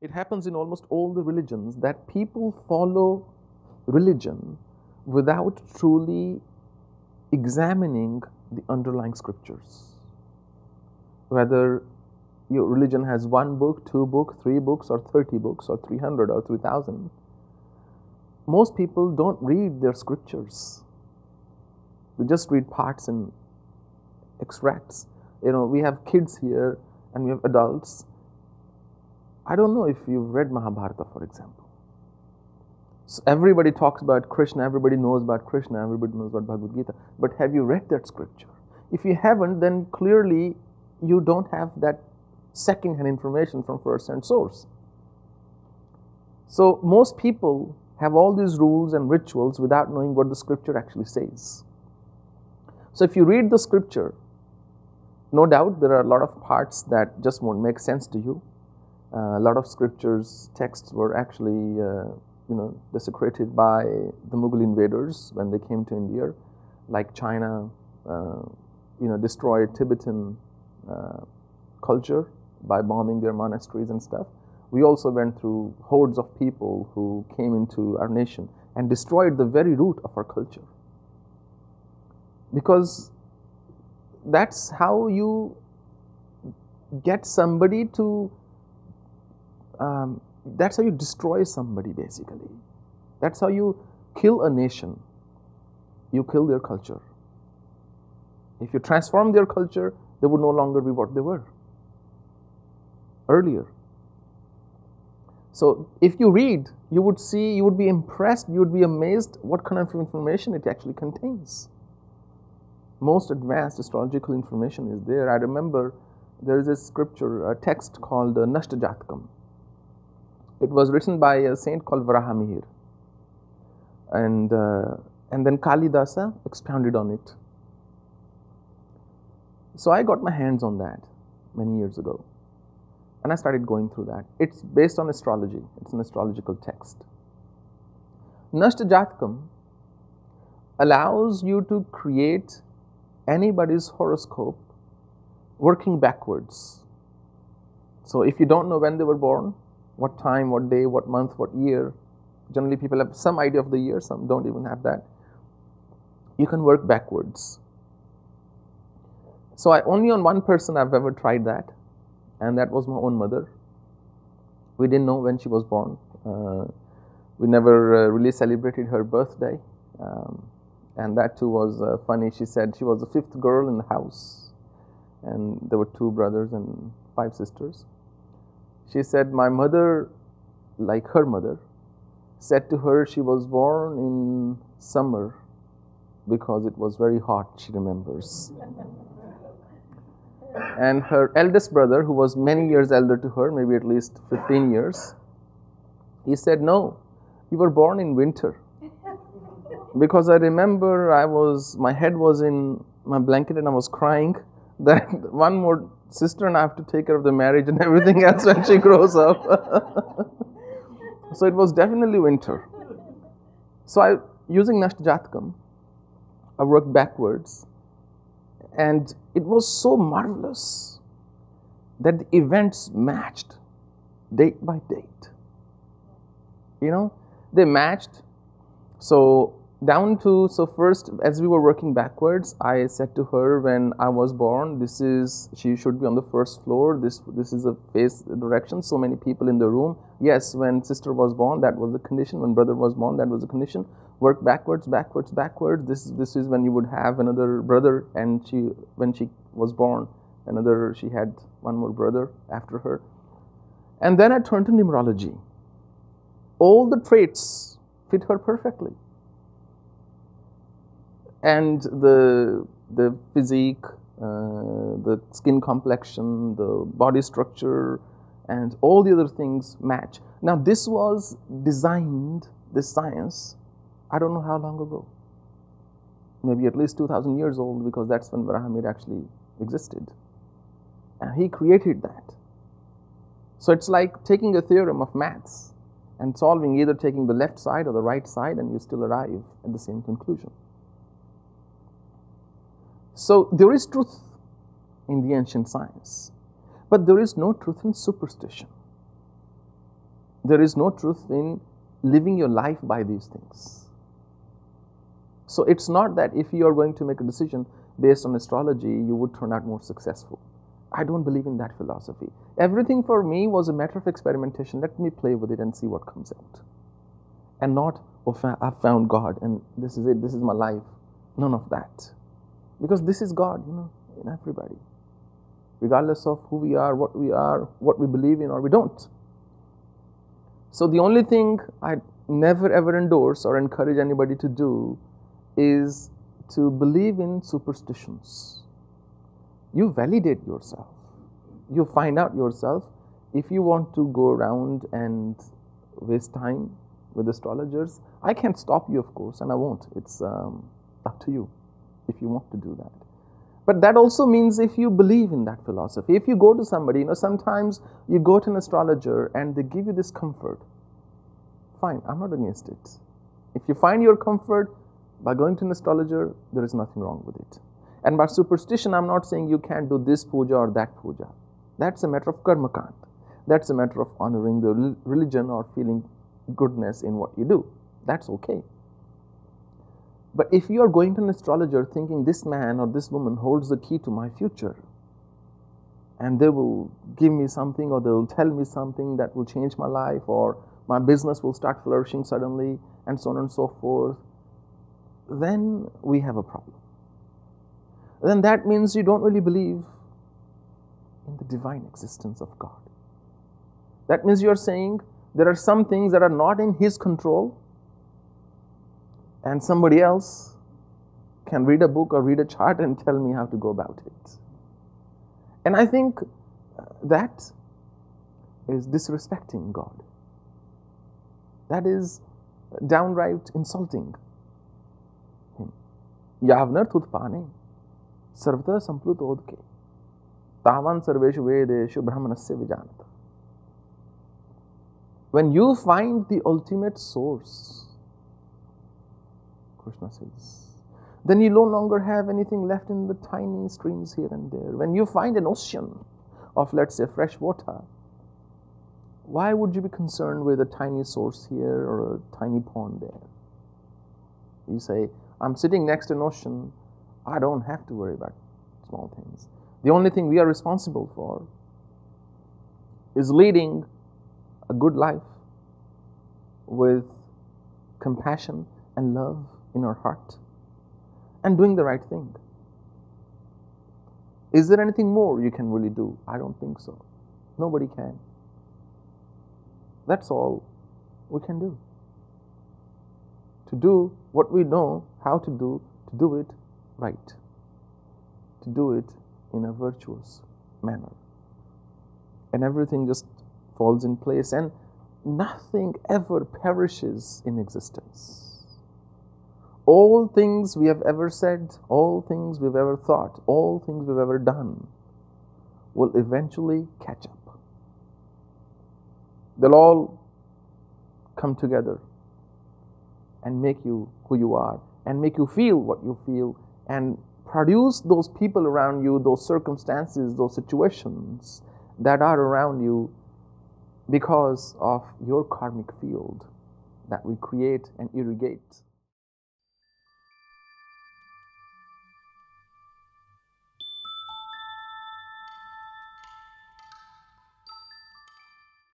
It happens in almost all the religions that people follow religion without truly examining the underlying scriptures. Whether your religion has one book, two books, three books, or 30 books, or 300 or 3,000, most people don't read their scriptures. They just read parts and extracts. We have kids here and we have adults. I don't know if you've read Mahabharata, for example. So everybody talks about Krishna, everybody knows about Krishna, everybody knows about Bhagavad Gita. But have you read that scripture? If you haven't, then clearly you don't have that second-hand information from first-hand source. So most people have all these rules and rituals without knowing what the scripture actually says. So if you read the scripture, no doubt there are a lot of parts that just won't make sense to you. A lot of scriptures, texts were actually desecrated by the Mughal invaders when they came to India, like China, destroyed Tibetan culture by bombing their monasteries and stuff. We also went through hordes of people who came into our nation and destroyed the very root of our culture. Because that's how you get somebody to, that's how you destroy somebody, basically. That's how you kill a nation. You kill their culture. If you transform their culture, they would no longer be what they were earlier. So if you read, you would see, you would be impressed, you would be amazed what kind of information it actually contains. Most advanced astrological information is there. I remember there is a scripture, a text called Nashta Jatkam. It was written by a saint called Varahamihir. And then Kalidasa expounded on it. So I got my hands on that many years ago. And I started going through that. It's based on astrology. It's an astrological text. Nashta Jatkam allows you to create anybody's horoscope working backwards. So if you don't know when they were born, what time, what day, what month, what year, generally people have some idea of the year, some don't even have that. You can work backwards. So only on one person I've ever tried that, and that was my own mother. We didn't know when she was born. We never really celebrated her birthday. And that too was funny. She said she was the fifth girl in the house, and there were 2 brothers and 5 sisters. She said my mother, like her mother, said to her she was born in summer because it was very hot, she remembers. And her eldest brother, who was many years elder to her, maybe at least 15 years, he said, no, you were born in winter. Because I remember my head was in my blanket and I was crying that one more sister and I have to take care of the marriage and everything else when she grows up. So it was definitely winter. So using Nashta Jatkam, I worked backwards, and it was so marvelous that the events matched date by date. They matched. So first, as we were working backwards, I said to her when I was born, she should be on the first floor, this is a face direction, so many people in the room. Yes, when sister was born, that was the condition. When brother was born, that was the condition. Work backwards. This is when you would have another brother, and when she was born, she had one more brother after her. And then I turned to numerology. All the traits fit her perfectly. And the physique, the skin complexion, the body structure, and all the other things match. Now this was designed, this science, I don't know how long ago. Maybe at least 2,000 years old, because that's when Varahamihir actually existed. And he created that. So it's like taking a theorem of maths and solving, either taking the left side or the right side, and you still arrive at the same conclusion. So there is truth in the ancient science, but there is no truth in superstition. There is no truth in living your life by these things. So it's not that if you are going to make a decision based on astrology, you would turn out more successful. I don't believe in that philosophy. Everything for me was a matter of experimentation. Let me play with it and see what comes out. And not, oh, I've found God and this is it, this is my life. None of that. Because this is God, in everybody. Regardless of who we are, what we believe in or we don't. So the only thing I never ever endorse or encourage anybody to do is to believe in superstitions. You validate yourself. You find out yourself. If you want to go around and waste time with astrologers, I can't stop you, of course, and I won't. It's up to you if you want to do that. But that also means if you believe in that philosophy, if you go to somebody, sometimes you go to an astrologer and they give you this comfort. Fine, I'm not against it. If you find your comfort by going to an astrologer, there is nothing wrong with it. And by superstition, I'm not saying you can't do this puja or that puja. That's a matter of karma kant. That's a matter of honoring the religion or feeling goodness in what you do. That's okay. But if you are going to an astrologer thinking this man or this woman holds the key to my future, and they will give me something or they will tell me something that will change my life, or my business will start flourishing suddenly, and so on and so forth, then we have a problem. Then that means you don't really believe in the divine existence of God. That means you're saying there are some things that are not in His control, and somebody else can read a book or read a chart and tell me how to go about it. And I think that is disrespecting God. That is downright insulting Him. Yavnar tutpane sarvata samplutodke tavan sarveshu vedeshu brahmanasya vijanat. When you find the ultimate source, Krishna says, then you no longer have anything left in the tiny streams here and there. When you find an ocean of, let's say, fresh water, why would you be concerned with a tiny source here or a tiny pond there? You say, I'm sitting next to an ocean, I don't have to worry about small things. The only thing we are responsible for is leading a good life with compassion and love in our heart and doing the right thing. Is there anything more you can really do? I don't think so. Nobody can. That's all we can do. To do what we know how to do it right. To do it in a virtuous manner. And everything just falls in place, and nothing ever perishes in existence. All things we have ever said, all things we've ever thought, all things we've ever done will eventually catch up. They'll all come together and make you who you are, and make you feel what you feel, and produce those people around you, those circumstances, those situations that are around you because of your karmic field that we create and irrigate